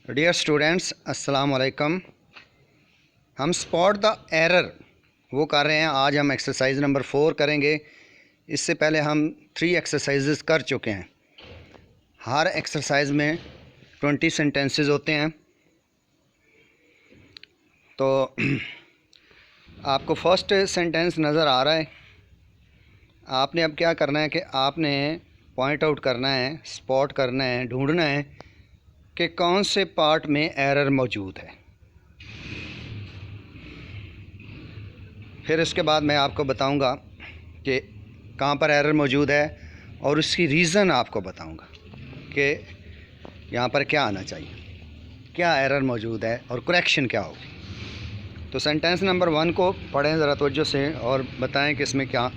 Dear students, अस्सलाम वालेकुम। हम स्पॉट द एरर वो कर रहे हैं। आज हम एक्सरसाइज नंबर 4 करेंगे। इससे पहले हम 3 एक्सरसाइजेस कर चुके हैं। हर एक्सरसाइज में 20 सेंटेंसेस होते हैं। तो आपको फर्स्ट सेंटेंस नज़र आ रहा है। आपने अब क्या करना है कि आपने पॉइंट आउट करना है, स्पॉट करना है, ढूंढना है कि कौन से पार्ट में एरर मौजूद है। फिर इसके बाद मैं आपको बताऊंगा कि कहाँ पर एरर मौजूद है और उसकी रीज़न आपको बताऊंगा कि यहाँ पर क्या आना चाहिए, क्या एरर मौजूद है और करेक्शन क्या होगी। तो सेंटेंस नंबर 1 को पढ़ें ज़रा तवज्जो से और बताएं कि इसमें क्या,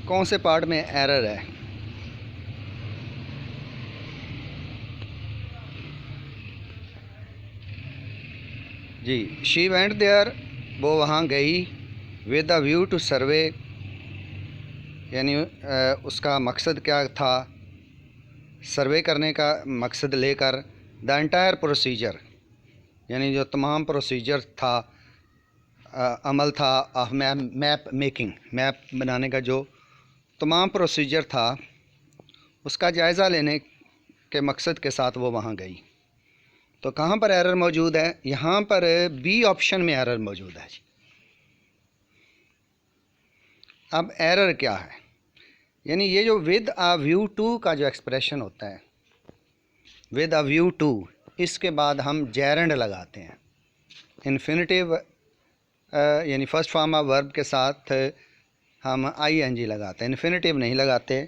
कौन से पार्ट में एरर है। जी, शी वेंट देयर, वो वहाँ गई, विद अ व्यू टू सर्वे, यानी उसका मकसद क्या था, सर्वे करने का मकसद लेकर। द एंटायर प्रोसीजर, यानी जो तमाम प्रोसीजर था, अमल था ऑफ मैप मेकिंग, मैप बनाने का जो तमाम प्रोसीजर था, उसका जायज़ा लेने के मकसद के साथ वो वहाँ गई। तो कहाँ पर एरर मौजूद है? यहाँ पर बी ऑप्शन में एरर मौजूद है। अब एरर क्या है? यानी ये जो विद अ व्यू टू का जो एक्सप्रेशन होता है, विद अ व्यू टू, इसके बाद हम जेरेंड लगाते हैं। इन्फिनिटिव यानी फर्स्ट फॉर्म ऑफ वर्ब के साथ हम आईएनजी लगाते हैं, इन्फिनिटिव नहीं लगाते।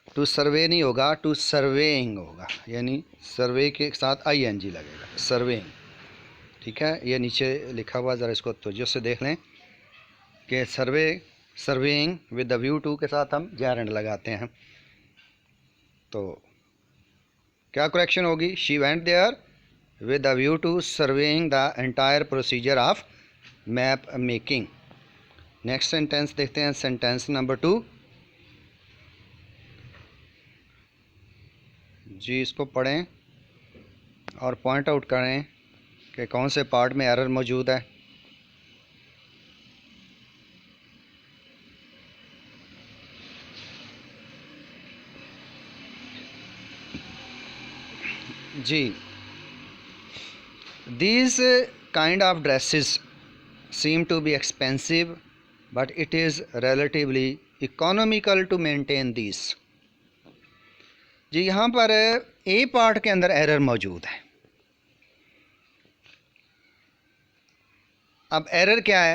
टू सर्वे नहीं होगा, टू सर्वेइंग होगा, यानी सर्वे के साथ आईएनजी लगेगा, सर्वेइंग। ठीक है, ये नीचे लिखा हुआ, ज़रा इसको तवज्जो से देख लें कि surveying with the view to के साथ हम जेरेंड लगाते हैं। तो क्या करेक्शन होगी? She went there with a view to surveying the entire procedure of map making. Next sentence देखते हैं, सेंटेंस नंबर 2। जी, इसको पढ़ें और पॉइंट आउट करें कि कौन से पार्ट में एरर मौजूद है। जी, these kind of dresses seem to be expensive, but it is relatively economical to maintain these। जी, यहाँ पर ए पार्ट के अंदर एरर मौजूद है। अब एरर क्या है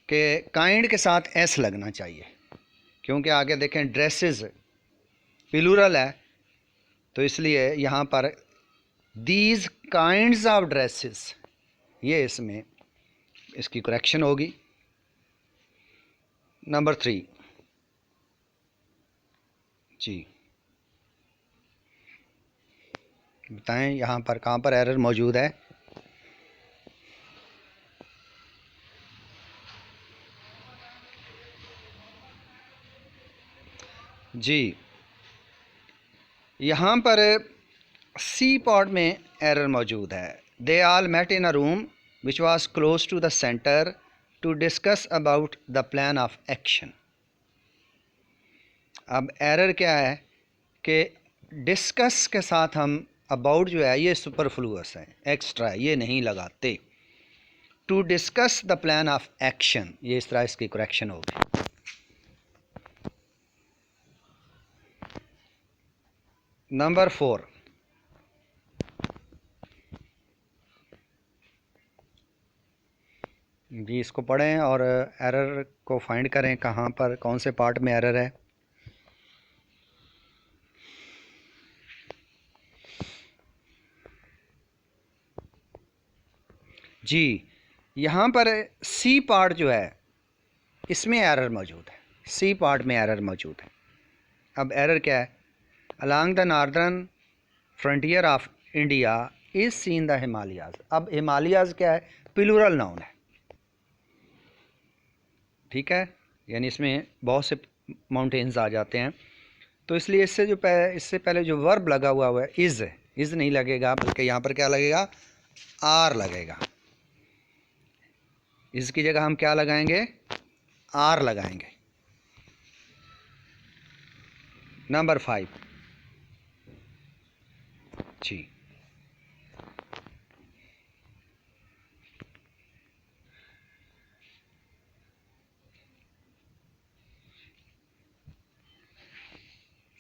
कि काइंड के साथ एस लगना चाहिए, क्योंकि आगे देखें ड्रेसेस प्लूरल है, तो इसलिए यहाँ पर दीज काइंड्स ऑफ ड्रेसेस, ये इसमें इसकी करेक्शन होगी। नंबर 3 जी, बताएं यहाँ पर कहाँ पर एरर मौजूद है। जी, यहाँ पर सी पार्ट में एरर मौजूद है। They all met in a room which was close to the centre to discuss about the plan of action. अब एरर क्या है कि डिस्कस के साथ हम अबाउट जो है ये सुपरफ्लूअस है, एक्स्ट्रा है, ये नहीं लगाते। To discuss the plan of action, ये इस तरह इसकी करेक्शन होगी। नंबर 4 जी, इसको पढ़ें और एरर को फाइंड करें, कहाँ पर कौन से पार्ट में एरर है। जी, यहाँ पर सी पार्ट जो है इसमें एरर मौजूद है, सी पार्ट में एरर मौजूद है। अब एरर क्या है? Along the northern frontier of India is seen the Himalayas. अब हिमालयाज क्या है? प्लूरल नाउन है, ठीक है, यानी इसमें बहुत से माउंटेन्स आ जाते हैं। तो इसलिए इससे पहले जो वर्ब लगा हुआ है इज़, इज नहीं लगेगा, बल्कि यहाँ पर क्या लगेगा, आर लगेगा। इसकी जगह हम क्या लगाएंगे, आर लगाएंगे। नंबर 5 जी,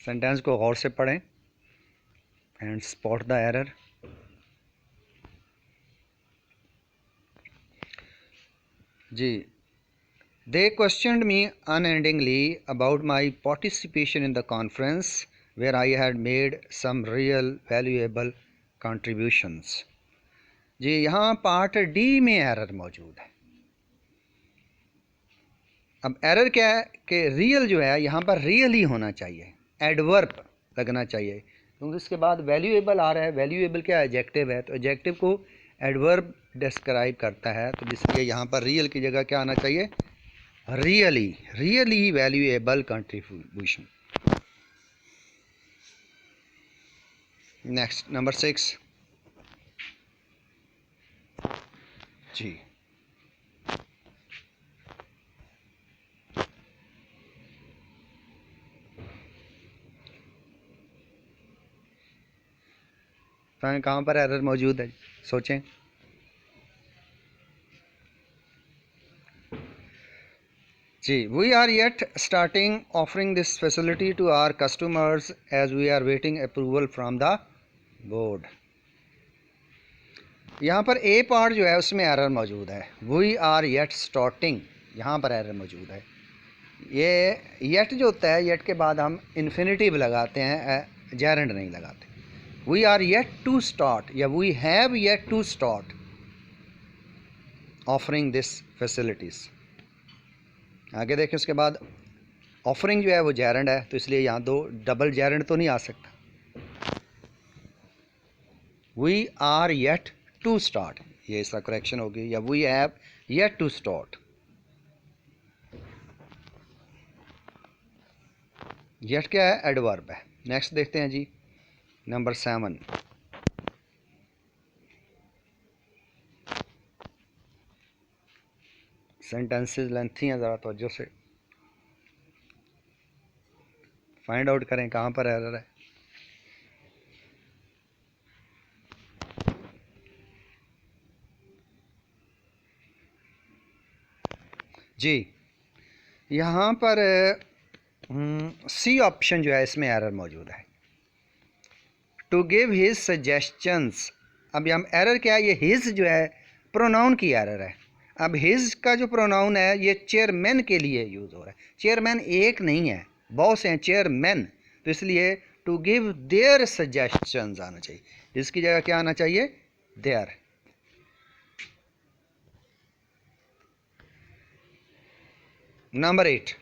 सेंटेंस को गौर से पढ़ें एंड स्पॉट द एरर। जी, they questioned me unendingly about my participation in the conference where I had made some real valuable contributions। जी, यहाँ पार्ट डी में एरर मौजूद है। अब एरर क्या है कि रियल जो है यहाँ पर रियल ही होना चाहिए, एडवर्ब लगना चाहिए, क्योंकि इसके बाद वैल्यूएबल आ रहा है। वैल्यूएबल क्या एडजेक्टिव है, तो एडजेक्टिव को एडवर्ब डिस्क्राइब करता है, तो इसलिए यहाँ पर रियल की जगह क्या आना चाहिए, really valuable contribution. Next number 6 जी, कहाँ पर एरर मौजूद है, सोचें। जी, we are yet starting offering this facility to our customers as we are waiting approval from the board. यहाँ पर ए पार्ट जो है उसमें एरर मौजूद है, वी आर येट स्टार्टिंग, यहाँ पर एरर मौजूद है। ये येट जो होता है, येट के बाद हम इन्फिनिटिव लगाते हैं, जेरेंड नहीं लगाते। We are yet to start या we have yet to start offering this facilities. आगे देखें, उसके बाद ऑफरिंग जो है वो जेरेंड है, तो इसलिए यहाँ दो डबल जेरेंड तो नहीं आ सकता। We are yet to start, ये इसका करेक्शन होगी, या we have yet to start. Yet क्या है, एडवर्ब है। नेक्स्ट देखते हैं जी, नंबर 7 सेंटेंसेस लेंथी हैं, ज़रा तवज्जो से फाइंड आउट करें कहाँ पर एरर है। जी, यहाँ पर सी ऑप्शन जो है इसमें एरर मौजूद है, टू गिव हिज सजेशंस। अब हम एरर क्या है, ये हिज जो है प्रोनाउन की एरर है। अब हिज का जो प्रोनाउन है ये चेयरमैन के लिए यूज़ हो रहा है। चेयरमैन एक नहीं है, बहुत से हैं चेयरमैन, तो इसलिए टू गिव देयर सजेशंस आना चाहिए, इसकी जगह क्या आना चाहिए, there. Number 8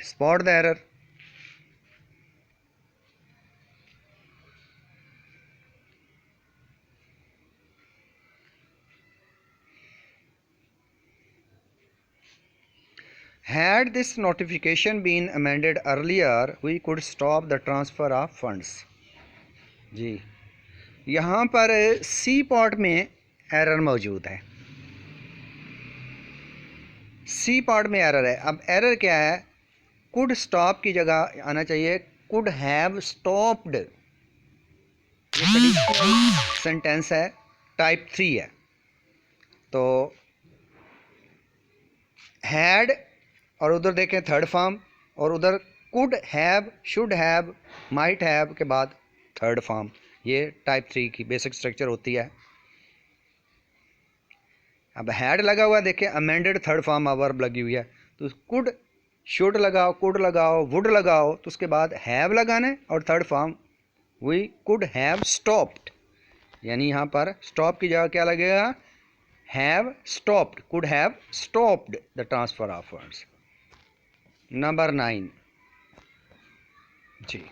spot the error। Had this notification been amended earlier, we could stop the transfer of funds। जी, यहाँ पर सी पार्ट में एरर मौजूद है, सी पार्ट में एरर है। अब एरर क्या है, कुड स्टॉप की जगह आना चाहिए कुड हैव स्टॉप्ड। ये सेंटेंस है, टाइप 3 है, तो हैड और उधर देखें थर्ड फॉर्म, और उधर could have, should have, might have के बाद थर्ड फॉर्म। ये टाइप 3 की बेसिक स्ट्रक्चर होती है। अब हैड लगा हुआ देखें, अमेंडेड थर्ड फॉर्म वर्ब लगी हुई है, तो कुड शुड लगाओ, कुड लगाओ, वुड लगाओ, तो उसके बाद हैव लगाना है और third form we could have stopped, यानी यहाँ पर स्टॉप की जगह क्या लगेगा, have stopped, could have stopped the transfer of funds. Number 9 जी,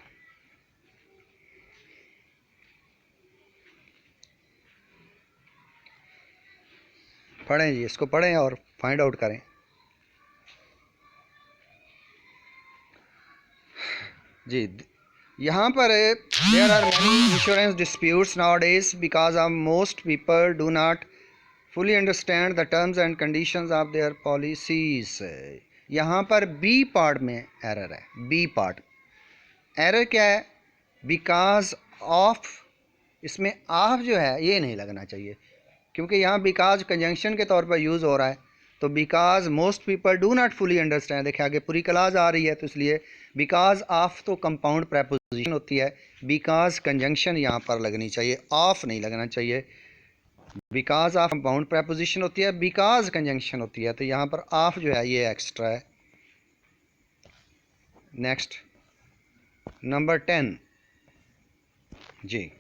पढ़ें जी, इसको पढ़ें और फाइंड आउट करें। जी, यहाँ पर there are many insurance disputes nowadays because of most people do not fully understand the terms and conditions of their policies. यहाँ पर बी पार्ट में एरर है। बी पार्ट एरर क्या है? बिकॉज ऑफ, इसमें ऑफ जो है ये नहीं लगना चाहिए, क्योंकि यहाँ बिकॉज कंजंक्शन के तौर पर यूज़ हो रहा है। तो because most people do not fully understand, देखिए आगे पूरी क्लास आ रही है, तो इसलिए बिकॉज ऑफ तो कंपाउंड प्रेपोजिशन होती है, बिकॉज कंजंक्शन यहाँ पर लगनी चाहिए, ऑफ नहीं लगना चाहिए। बिकॉज ऑफ कंपाउंड प्रेपोजिशन होती है, बिकॉज कंजंक्शन होती है, तो यहाँ पर ऑफ जो है ये एक्स्ट्रा है। नेक्स्ट नंबर 10 जी,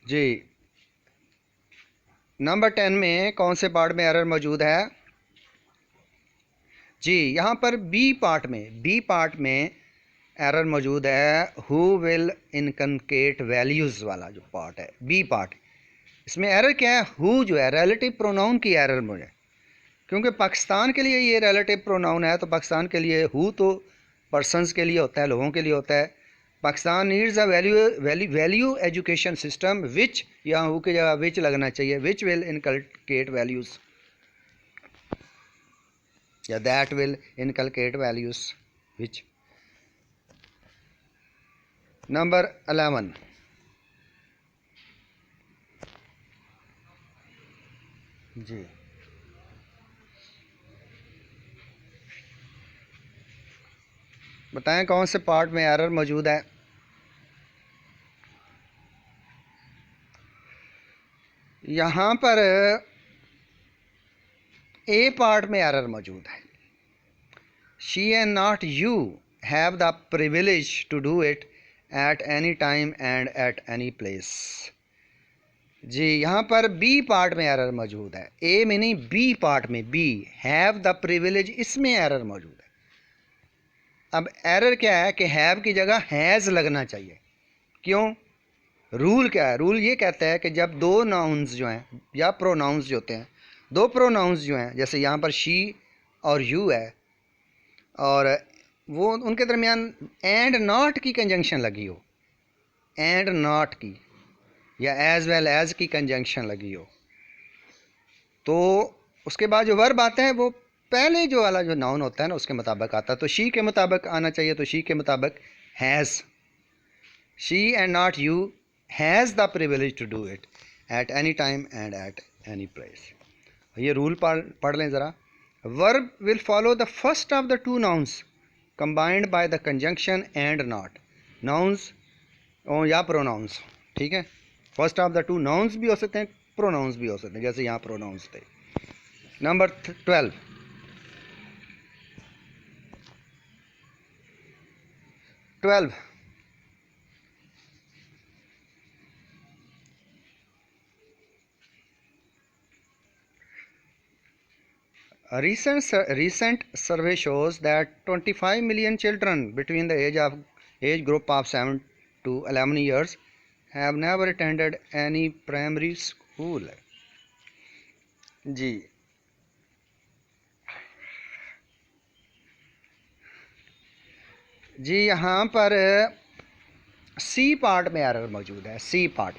जी नंबर 10 में कौन से पार्ट में एरर मौजूद है? जी, यहाँ पर बी पार्ट में एरर मौजूद है। हु विल इनकनकेट वैल्यूज़ वाला जो पार्ट है, बी पार्ट, इसमें एरर क्या है? हु जो है रिलेटिव प्रोनाउन की एरर मुझे, क्योंकि पाकिस्तान के लिए ये रिलेटिव प्रोनाउन है, तो पाकिस्तान के लिए हु तो पर्सनस के लिए होता है, लोगों के लिए होता है। Pakistan needs a value education system which, यहाँ हु की जगह विच लगना चाहिए, विच विल इनकलकेट वैल्यूज़ या that will inculcate values which. Number 11 जी, बताएं कौन से पार्ट में एरर मौजूद है? यहाँ पर ए पार्ट में एरर मौजूद है। She and not you have the privilege to do it at any time and at any place. जी, यहाँ पर बी पार्ट में एरर मौजूद है। ए में नहीं, बी पार्ट में, बी हैव द प्रिविलेज, इसमें एरर मौजूद है। अब एरर क्या है कि हैव की जगह हैज़ लगना चाहिए। क्यों? रूल क्या है? रूल ये कहता है कि जब दो नाउन्स जो हैं या प्रोनाउंस जो होते हैं, दो प्रोनाउंस जो हैं, जैसे यहाँ पर शी और यू है, और वो उनके दरमियान एंड नॉट की कंजंक्शन लगी हो, एंड नॉट की या एज वेल एज की कंजंक्शन लगी हो, तो उसके बाद जो वर्ब आते हैं वो पहले जो वाला जो नाउन होता है ना उसके मुताबिक आता है। तो शी के मुताबिक आना चाहिए, तो शी के मुताबिक has. She and not you has the privilege to do it at any time and at any place. ये रूल पढ़ लें ज़रा। Verb will follow the first of the two nouns combined by the conjunction and not, nouns या pronouns, ठीक है। First of the two nouns भी हो सकते हैं, प्रोनाउंस भी हो सकते हैं, जैसे यहाँ प्रोनाउंस थे। Number 12 recent survey shows that 25 million children between the age group of 7 to 11 years have never attended any primary school। जी, जी यहाँ पर सी पार्ट में एरर मौजूद है। C part,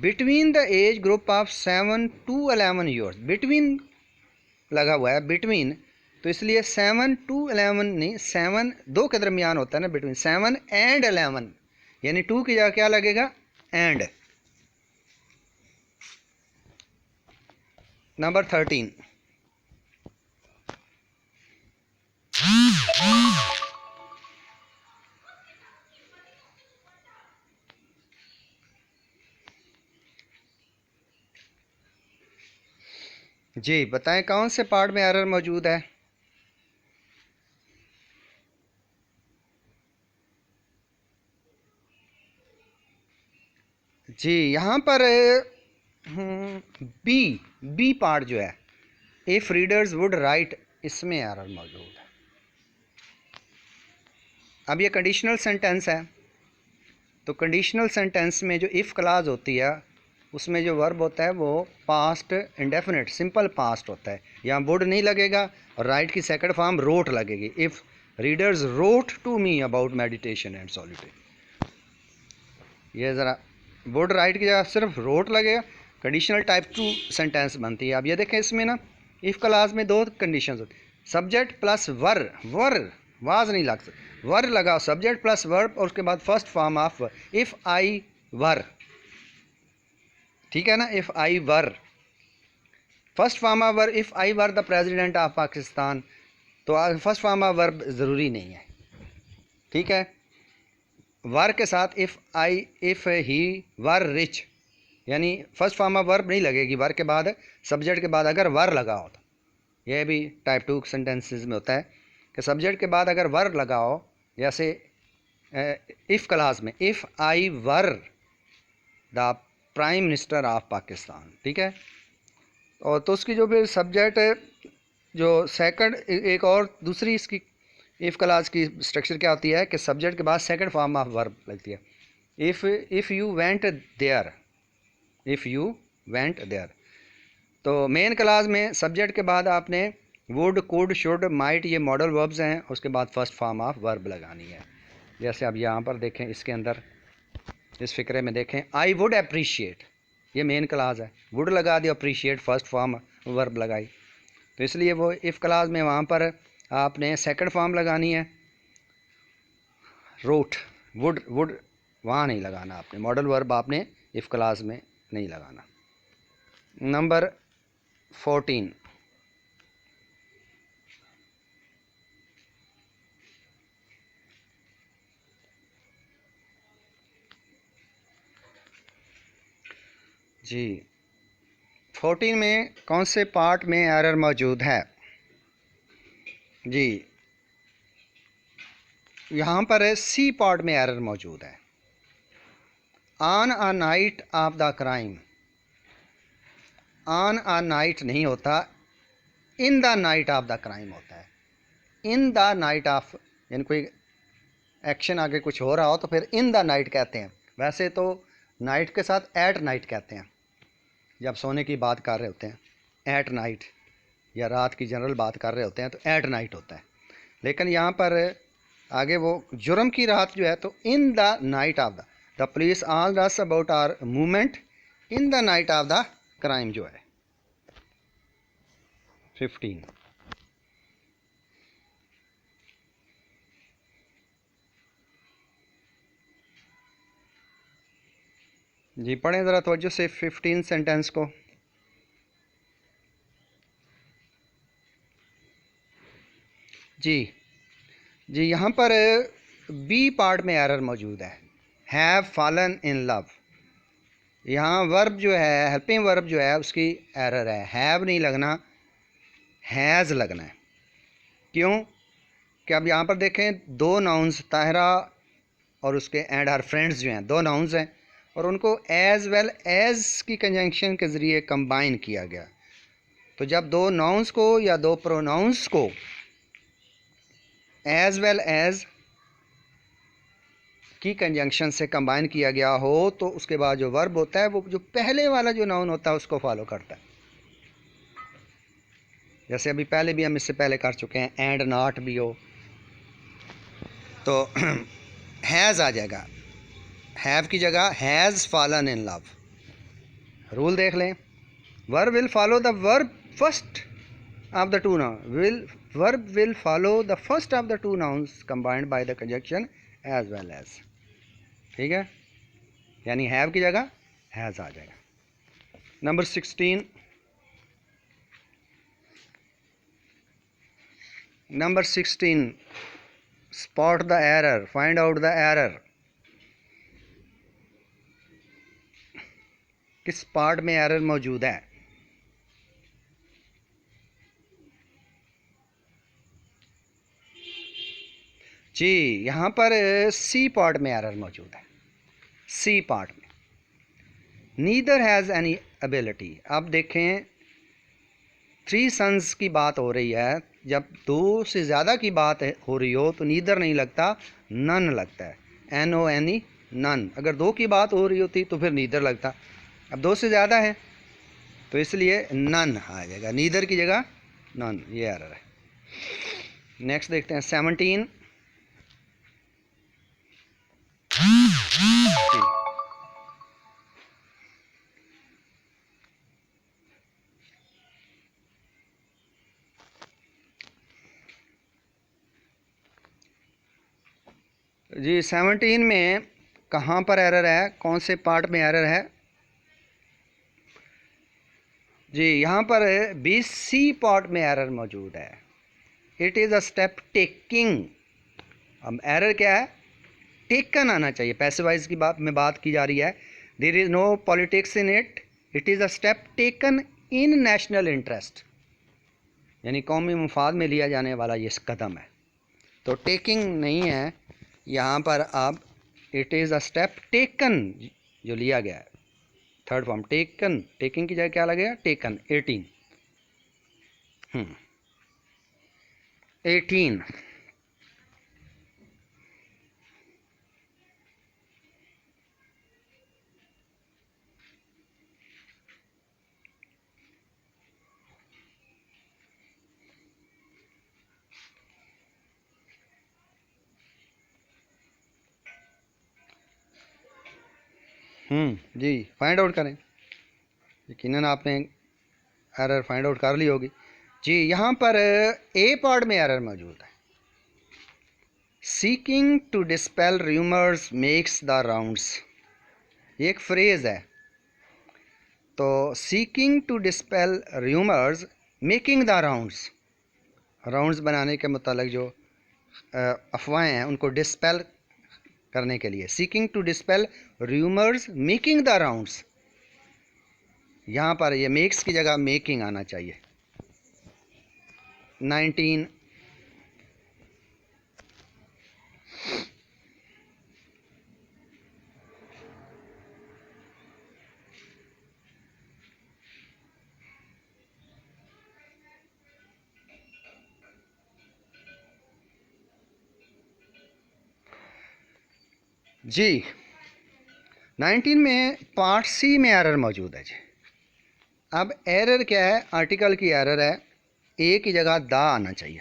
between the age group of 7 to 11 years, between लगा हुआ है, बिटवीन, तो इसलिए 7 to 11 नहीं, 7 दो के दरमियान होता है ना, बिटवीन 7 and 11, यानी 2 की जगह क्या लगेगा? एंड। नंबर 13 जी, बताएं कौन से पार्ट में एरर मौजूद है? जी, यहाँ पर बी पार्ट जो है, इफ रीडर्स वुड राइट, इसमें एरर मौजूद है। अब ये कंडीशनल सेंटेंस है, तो कंडीशनल सेंटेंस में जो इफ़ क्लाज होती है उसमें जो वर्ब होता है वो पास्ट इंडेफिनिट सिंपल पास्ट होता है। यहाँ वुड नहीं लगेगा और राइट की सेकंड फॉर्म रोट लगेगी। If readers wrote to me about meditation and solitude, ये ज़रा वुड राइट की जगह सिर्फ रोट लगेगा, कंडीशनल टाइप 2 सेंटेंस बनती है। अब ये देखें इसमें ना इफ़ क्लास में दो कंडीशंस होती, सब्जेक्ट प्लस वर, वाज नहीं लग सकता, वर लगा सब्जेक्ट प्लस वर्ब और उसके बाद first form of if I were, ठीक है ना। If I were first form of verb, if I were the president of Pakistan, तो फर्स्ट फॉर्म ऑफ वर्ब ज़रूरी नहीं है, ठीक है। वर के साथ इफ़ ही वर रिच, यानी फर्स्ट फॉर्म ऑफ वर्ब नहीं लगेगी, वर के बाद सब्जेक्ट के बाद अगर वर लगा हो, तो यह भी टाइप 2 सेंटेंसेस में होता है कि सब्जेक्ट के बाद अगर वर लगा हो, जैसे इफ़ क्लास में if I were the prime minister of Pakistan, ठीक है। और तो उसकी जो फिर सब्जेक्ट जो सेकंड, एक और दूसरी इसकी इफ़ क्लास की स्ट्रक्चर क्या होती है कि सब्जेक्ट के बाद सेकंड फॉर्म ऑफ वर्ब लगती है। If you went there, if you went there, तो मेन क्लास में सब्जेक्ट के बाद आपने वुड, कुड, शुड, माइट, ये मॉडल वर्ब्स हैं, उसके बाद फर्स्ट फॉर्म ऑफ वर्ब लगानी है। जैसे अब यहाँ पर देखें, इसके अंदर इस फिक्रे में देखें, आई वुड अप्रीशिएट, ये मेन क्लास है, वुड लगा दिया, अप्रीशिएट फर्स्ट फॉर्म वर्ब लगाई, तो इसलिए वो इफ़ क्लास में वहाँ पर आपने सेकंड फॉर्म लगानी है। रोट, वुड वहाँ नहीं लगाना आपने, मॉडल वर्ब आपने इफ़ क्लास में नहीं लगाना। नंबर 14, जी 14 में कौन से पार्ट में एरर मौजूद है? जी यहाँ पर सी पार्ट में एरर मौजूद है। On a night of the crime, on a night नहीं होता, इन the night of the crime होता है। इन द नाइट ऑफ, यानी कोई एक्शन आगे कुछ हो रहा हो तो फिर इन द नाइट कहते हैं। वैसे तो नाइट के साथ एट नाइट कहते हैं, जब सोने की बात कर रहे होते हैं एट नाइट, या रात की जनरल बात कर रहे होते हैं तो एट नाइट होता है। लेकिन यहाँ पर आगे वो जुर्म की रात जो है, तो in the night of the police asked us about our movement in the night of the crime जो है 15। जी पढ़ें ज़रा तवज्जो से 15 सेंटेंस को। जी यहाँ पर बी पार्ट में एरर मौजूद है, हैव फॉलन इन लव। यहाँ वर्ब जो है, हेल्पिंग वर्ब जो है, उसकी एरर है, हैव नहीं लगना, हैज़ लगना है। क्यों कि अब यहाँ पर देखें दो नाउन्स, ताहिरा और उसके एंड हर फ्रेंड्स जो हैं, दो नाउन्स हैं और उनको एज वेल एज की कंजंक्शन के ज़रिए कंबाइन किया गया। तो जब दो नाउन्स को या दो प्रोनाउंस को एज वेल एज की कंजंक्शन से कंबाइन किया गया हो, तो उसके बाद जो वर्ब होता है वो जो पहले वाला जो नाउन होता है उसको फॉलो करता है। जैसे अभी पहले भी हम इससे पहले कर चुके हैं, एंड नॉट भी हो तो हैज़ आ जाएगा, हैव की जगह has fallen in love. Rule देख लें, verb will follow the verb first of the two noun, verb will follow the first of the two nouns combined by the conjunction as well as, ठीक है। यानी have की जगह has आ जाएगा। Number 16, number 16, spot the error, find out the error. किस part में error मौजूद है? जी यहाँ पर सी पार्ट में एरर मौजूद है, सी पार्ट में। Neither has any ability. अब देखें 3 सन्स की बात हो रही है, जब 2 से ज़्यादा की बात हो रही हो तो नीदर नहीं लगता, नन लगता है, NONE, नन। अगर 2 की बात हो रही होती तो फिर नीदर लगता। अब 2 से ज़्यादा है तो इसलिए नन आ जाएगा, नीदर की जगह नन, ये एरर है। नेक्स्ट देखते हैं 17। जी 17 में कहाँ पर एरर है, कौन से पार्ट में एरर है जी? यहाँ पर BC पार्ट में एरर मौजूद है। It is a step taking. अब एरर क्या है, टेकन आना चाहिए, पैसिवाइज की बात की जा रही है। There is no politics in it, it is a step taken in national interest, यानी कौमी मुफाद में लिया जाने वाला ये कदम है। तो टेकिंग नहीं है यहाँ पर। अब it is a step taken जो लिया गया है, थर्ड फॉर्म टेकन, टेकिंग की जगह क्या लगेगा, टेकन। 18 18 जी फाइंड आउट करें। यकीनन आपने एरर फाइंड आउट कर ली होगी जी। यहाँ पर ए पार्ट में एरर मौजूद है। Seeking to dispel rumours makes the rounds, ये एक फ्रेज़ है। तो seeking to dispel rumours making the rounds, rounds बनाने के मुतालिक जो अफवाहें हैं उनको डिस्पेल करने के लिए, seeking to dispel rumours making the rounds, यहाँ पर ये मेक्स की जगह मेकिंग आना चाहिए। 19 जी 19 में पार्ट सी में एरर मौजूद है जी। अब एरर क्या है, आर्टिकल की एरर है, ए की जगह दा आना चाहिए।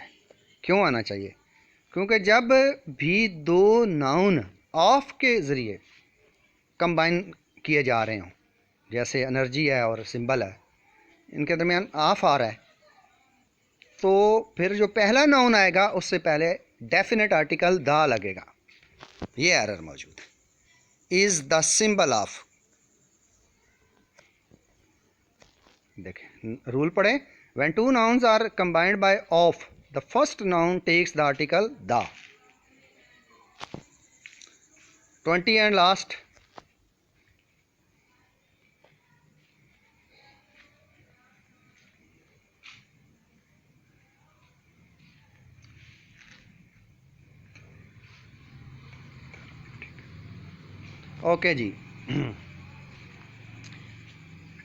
क्यों आना चाहिए, क्योंकि जब भी दो नाउन ऑफ के ज़रिए कंबाइन किए जा रहे हों, जैसे एनर्जी है और सिंबल है, इनके दरमियान ऑफ आ रहा है, तो फिर जो पहला नाउन आएगा उससे पहले डेफिनेट आर्टिकल दा लगेगा। ये एरर मौजूद है। इज़ द सिंबल ऑफ, देखें रूल पढ़े, when two nouns are combined by of the first noun takes the article the. 20 and last, okay जी।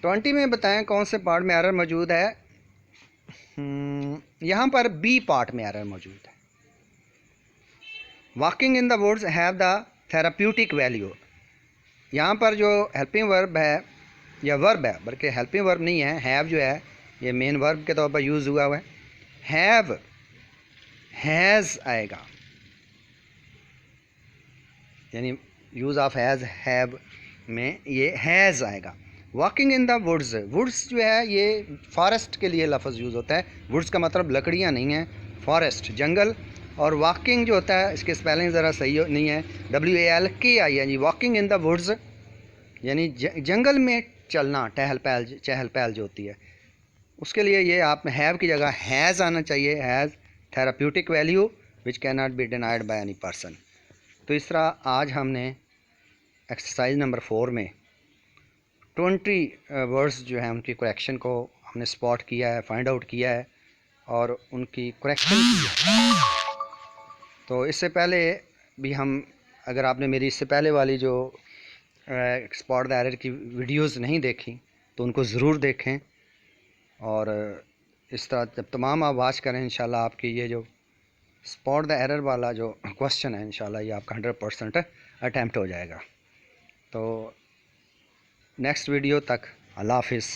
20 में बताएं कौन से पार्ट में एरर मौजूद है। यहाँ पर बी पार्ट में एरर मौजूद है। Walking in the woods have the therapeutic value, यहाँ पर जो हेल्पिंग वर्ब है या वर्ब है, बल्कि हेल्पिंग वर्ब नहीं है, हैव जो है ये मेन वर्ब के तौर पर यूज़ हुआ है। हैव हैज़ आएगा, यानी यूज़ ऑफ हैज़ हैव में ये हैज़ आएगा। Walking in the woods, woods जो है ये फॉरेस्ट के लिए लफ्ज़ यूज़ होता है। वुड्स का मतलब लकड़ियाँ नहीं हैं, फॉरेस्ट जंगल। और वॉकिंग जो होता है इसके स्पेलिंग ज़रा सही नहीं है, WALK है जी। वॉकिंग इन द वुड्स यानी जंगल में चलना, चहल पहल जो होती है, उसके लिए ये आप हैव की जगह हैज़ आना चाहिए। Has therapeutic value which can not be denied by any person. तो इस तरह आज हमने एक्सरसाइज नंबर 4 में 20 वर्ड्स जो हैं उनकी करेक्शन को हमने स्पॉट किया है, फाइंड आउट किया है और उनकी करेक्शन की है। तो इससे पहले भी हम, अगर आपने मेरी इससे पहले वाली जो स्पॉट द एरर की वीडियोस नहीं देखी तो उनको ज़रूर देखें। और इस तरह जब तमाम आप वाच करें, इंशाल्लाह आपकी ये जो स्पॉट द एरर वाला जो क्वेश्चन है, इंशाल्लाह ये आपका 100% अटैम्प्ट हो जाएगा। तो नेक्स्ट वीडियो तक अल्लाह हाफिज़।